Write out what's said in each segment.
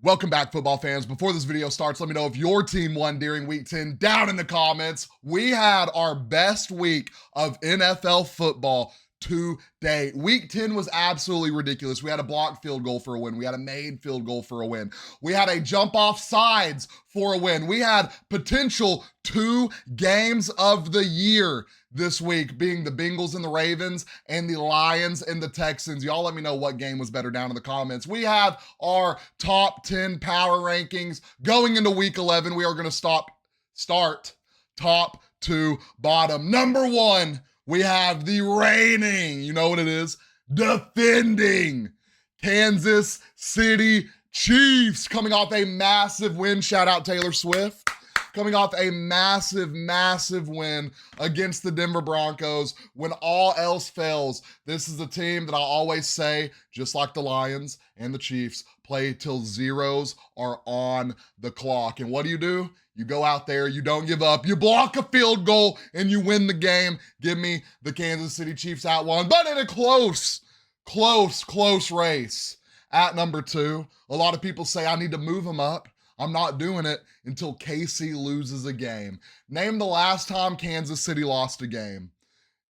Welcome back, football fans. Before this video starts, let me know if your team won during week 10 down in the comments. We had our best week of NFL football to date. Week 10 was absolutely ridiculous. We had a blocked field goal for a win. We had a made field goal for a win. We had a jump off sides for a win. We had potential 2 games of the year this week, being the Bengals and the Ravens and the Lions and the Texans. Y'all let me know what game was better down in the comments. We have our top 10 power rankings going into week 11. We are going to start top to bottom. Number 1, we have the reigning, you know what it is, defending Kansas City Chiefs, coming off a massive win. Shout out Taylor Swift. Coming off a massive win against the Denver Broncos. When all else fails, this is a team that I always say, just like the Lions and the Chiefs, play till zeros are on the clock. And what do? You go out there, you don't give up, you block a field goal, and you win the game. Give me the Kansas City Chiefs at 1, but in a close race at number 2. A lot of people say I need to move them up. I'm not doing it until KC loses a game. Name the last time Kansas City lost a game.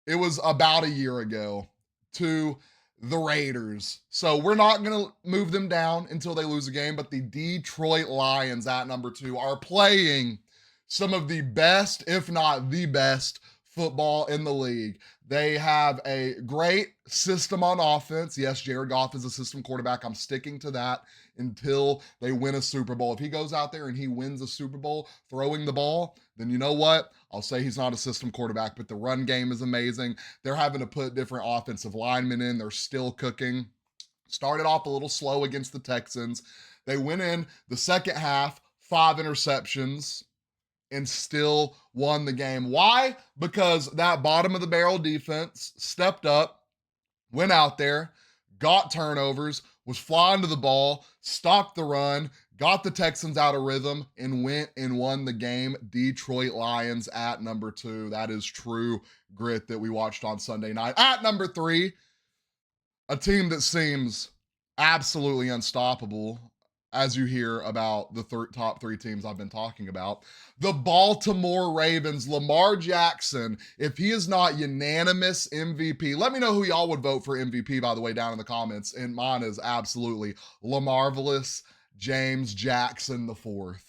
It was about a year ago to the Raiders. So we're not going to move them down until they lose a game, but the Detroit Lions at number 2 are playing some of the best, if not the best, football in the league. They have a great system on offense. Yes, Jared Goff is a system quarterback. I'm sticking to that until they win a Super Bowl. If he goes out there and he wins a Super Bowl throwing the ball, then you know what? I'll say he's not a system quarterback, but the run game is amazing. They're having to put different offensive linemen in. They're still cooking. Started off a little slow against the Texans. They went in the second half, 5 interceptions, and still won the game. Why? Because that bottom of the barrel defense stepped up, went out there, got turnovers, was flying to the ball, stopped the run, got the Texans out of rhythm, and went and won the game. Detroit Lions at number 2. That is true grit that we watched on Sunday night. At number 3, a team that seems absolutely unstoppable, as you hear about the top 3 teams I've been talking about. The Baltimore Ravens, Lamar Jackson, if he is not unanimous MVP, let me know who y'all would vote for MVP, by the way, down in the comments. And mine is absolutely LaMarvelous James Jackson IV,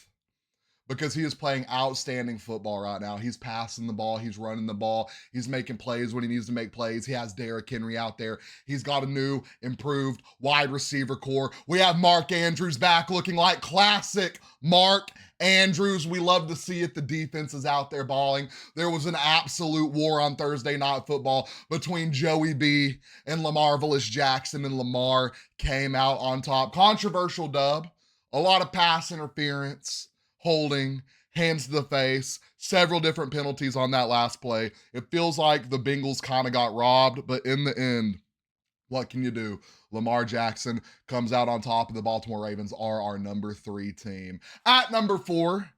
because he is playing outstanding football right now. He's passing the ball. He's running the ball. He's making plays when he needs to make plays. He has Derrick Henry out there. He's got a new, improved wide receiver core. We have Mark Andrews back looking like classic Mark Andrews. We love to see it. The defense is out there balling. There was an absolute war on Thursday Night Football between Joey B and LaMarvelous Jackson, and Lamar came out on top. Controversial dub. A lot of pass interference, holding, hands to the face, several different penalties on that last play. It feels like the Bengals kind of got robbed, but in the end, what can you do? Lamar Jackson comes out on top, and the Baltimore Ravens are our number 3 team. At number 4,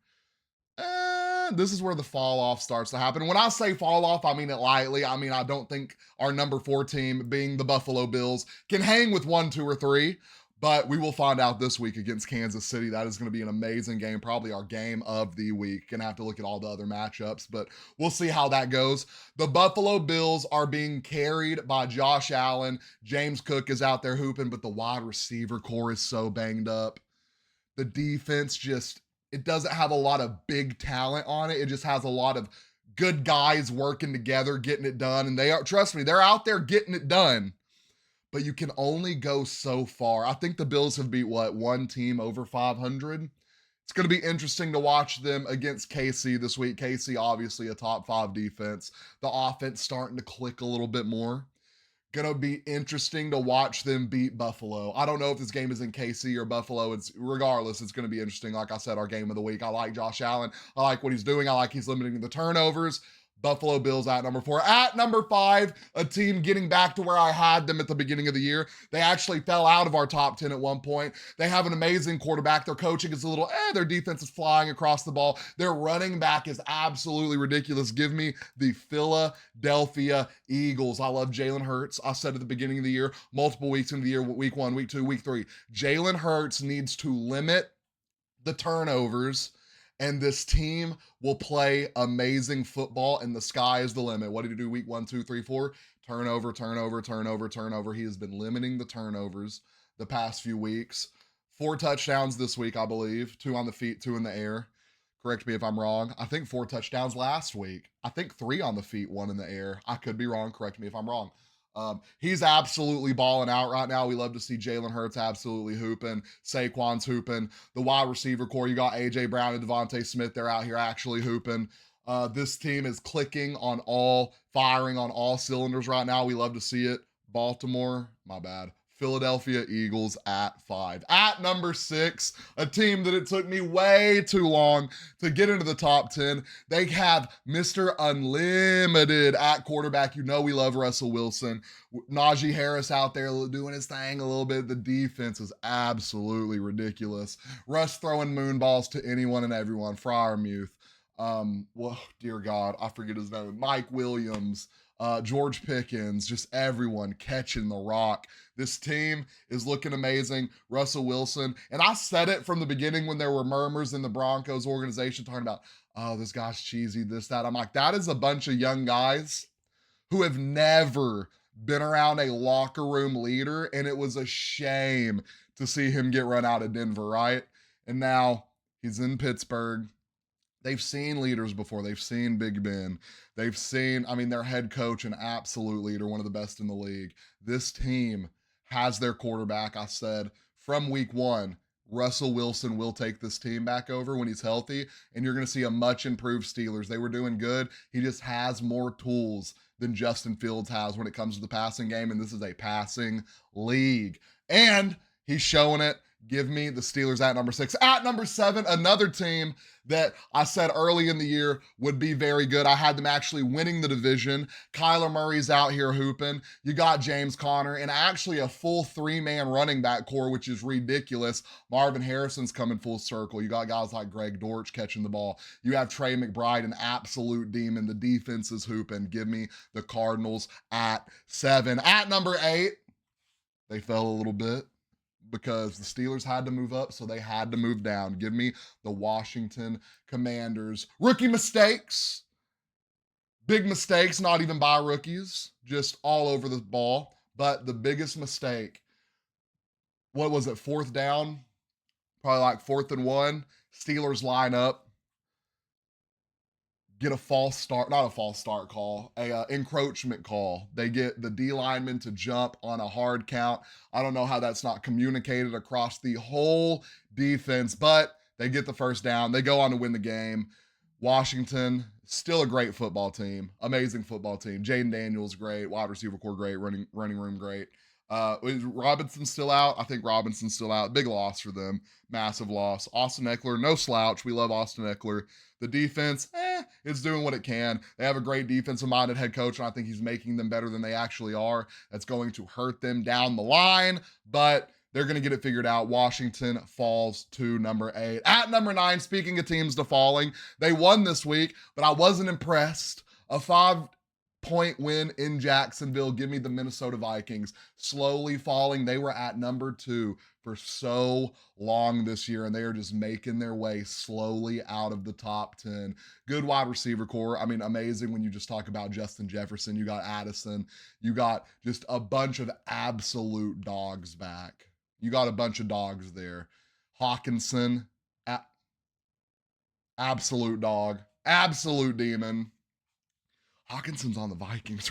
this is where the fall off starts to happen. When I say fall off, I mean it lightly. I mean, I don't think our number 4 team, being the Buffalo Bills, can hang with 1, 2, or 3. But we will find out this week against Kansas City. That is going to be an amazing game, probably our game of the week. Gonna have to look at all the other matchups, but we'll see how that goes. The Buffalo Bills are being carried by Josh Allen. James Cook is out there hooping, but the wide receiver core is so banged up. The defense it doesn't have a lot of big talent on it. It just has a lot of good guys working together, getting it done. And trust me, they're out there getting it done. But you can only go so far. I think the Bills have beat, one team over 500? It's going to be interesting to watch them against KC this week. KC, obviously a top 5 defense. The offense starting to click a little bit more. Going to be interesting to watch them beat Buffalo. I don't know if this game is in KC or Buffalo. Regardless, it's going to be interesting. Like I said, our game of the week. I like Josh Allen. I like what he's doing. I like he's limiting the turnovers. Buffalo Bills at number 4. At number 5, a team getting back to where I had them at the beginning of the year. They actually fell out of our top 10 at one point. They have an amazing quarterback. Their coaching is a little, their defense is flying across the ball. Their running back is absolutely ridiculous. Give me the Philadelphia Eagles. I love Jalen Hurts. I said at the beginning of the year, multiple weeks into the year, week 1, week 2, week 3, Jalen Hurts needs to limit the turnovers, and this team will play amazing football, and the sky is the limit. What did he do week 1, 2, 3, 4? Turnover, turnover, turnover, turnover. He has been limiting the turnovers the past few weeks. 4 touchdowns this week, I believe. 2 on the feet, 2 in the air. Correct me if I'm wrong. I think 4 touchdowns last week. I think 3 on the feet, 1 in the air. I could be wrong. Correct me if I'm wrong. He's absolutely balling out right now. We love to see Jalen Hurts absolutely hooping. Saquon's hooping. The wide receiver core, you got A.J. Brown and Devontae Smith. They're out here actually hooping. This team is firing on all cylinders right now. We love to see it. Baltimore, my bad. Philadelphia Eagles at 5. At number 6, a team that it took me way too long to get into the top 10. They have Mr. Unlimited at quarterback. You know we love Russell Wilson. Najee Harris out there doing his thing a little bit. The defense is absolutely ridiculous. Russ throwing moon balls to anyone and everyone. Freiermuth. Well, dear God, I forget his name. Mike Williams. George Pickens, just everyone catching the rock. This team is looking amazing. Russell Wilson. And I said it from the beginning when there were murmurs in the Broncos organization talking about, oh, this guy's cheesy, this, that. I'm like, that is a bunch of young guys who have never been around a locker room leader. And it was a shame to see him get run out of Denver, right? And now he's in Pittsburgh. They've seen leaders before. They've seen Big Ben. They've seen, their head coach, an absolute leader, one of the best in the league. This team has their quarterback. I said from week 1, Russell Wilson will take this team back over when he's healthy, and you're going to see a much improved Steelers. They were doing good. He just has more tools than Justin Fields has when it comes to the passing game, and this is a passing league. And he's showing it. Give me the Steelers at number 6. At number 7, another team that I said early in the year would be very good. I had them actually winning the division. Kyler Murray's out here hooping. You got James Conner and actually a full 3-man running back core, which is ridiculous. Marvin Harrison's coming full circle. You got guys like Greg Dortch catching the ball. You have Trey McBride, an absolute demon. The defense is hooping. Give me the Cardinals at 7. At number 8, they fell a little bit because the Steelers had to move up, so they had to move down. Give me the Washington Commanders. Rookie mistakes. Big mistakes, not even by rookies, just all over the ball. But the biggest mistake, what was it, 4th down? Probably like 4th and 1. Steelers line up, get a false start, not a false start call, a encroachment call. They get the D lineman to jump on a hard count. I don't know how that's not communicated across the whole defense, but they get the first down. They go on to win the game. Washington, still a great football team, amazing football team. Jaden Daniels, great. Wide receiver core, great. Running room, great. Is Robinson still out? I think Robinson's still out. Big loss for them. Massive loss. Austin Eckler, no slouch. We love Austin Eckler. The defense, it's doing what it can. They have a great defensive-minded head coach, and I think he's making them better than they actually are. That's going to hurt them down the line, but they're going to get it figured out. Washington falls to number 8. At number 9, speaking of teams to falling, they won this week, but I wasn't impressed. A 5-point win in Jacksonville. Give me the Minnesota Vikings. Slowly falling. They were at number 2 for so long this year, and they are just making their way slowly out of the top 10. Good wide receiver core. Amazing when you just talk about Justin Jefferson. You got Addison. You got just a bunch of absolute dogs back. You got a bunch of dogs there. Hawkinson, absolute dog. Absolute demon. Hawkinson's on the Vikings.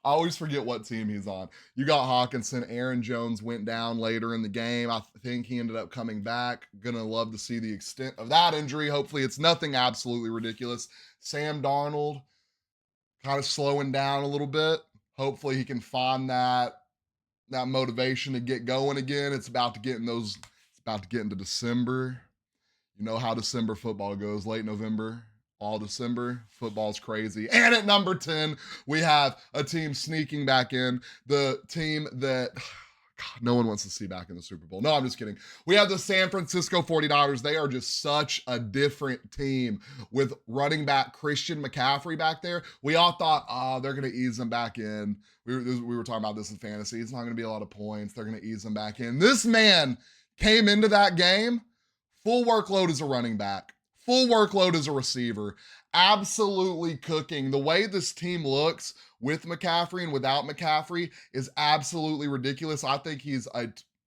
I always forget what team he's on. You got Hawkinson. Aaron Jones went down later in the game. I think he ended up coming back. Gonna love to see the extent of that injury. Hopefully it's nothing absolutely ridiculous. Sam Darnold kind of slowing down a little bit. Hopefully he can find that motivation to get going again. It's about to get into December. You know how December football goes, late November. all December. Football's crazy. And at number 10, we have a team sneaking back in. The team that God, no one wants to see back in the Super Bowl. No, I'm just kidding. We have the San Francisco 49ers. They are just such a different team with running back Christian McCaffrey back there. We all thought, oh, they're going to ease them back in. We were talking about this in fantasy. It's not going to be a lot of points. They're going to ease them back in. This man came into that game, full workload as a running back, full workload as a receiver, absolutely cooking. The way this team looks with McCaffrey and without McCaffrey is absolutely ridiculous. I think he's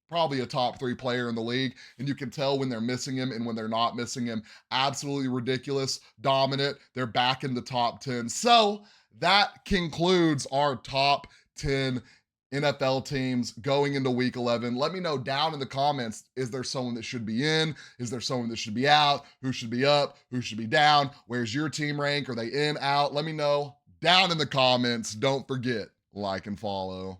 probably a top 3 player in the league, and you can tell when they're missing him and when they're not missing him. Absolutely ridiculous, dominant. They're back in the top 10. So that concludes our top 10 NFL teams going into week 11. Let me know down in the comments, is there someone that should be in? Is there someone that should be out? Who should be up? Who should be down? Where's your team rank? Are they in, out? Let me know down in the comments. Don't forget, like and follow.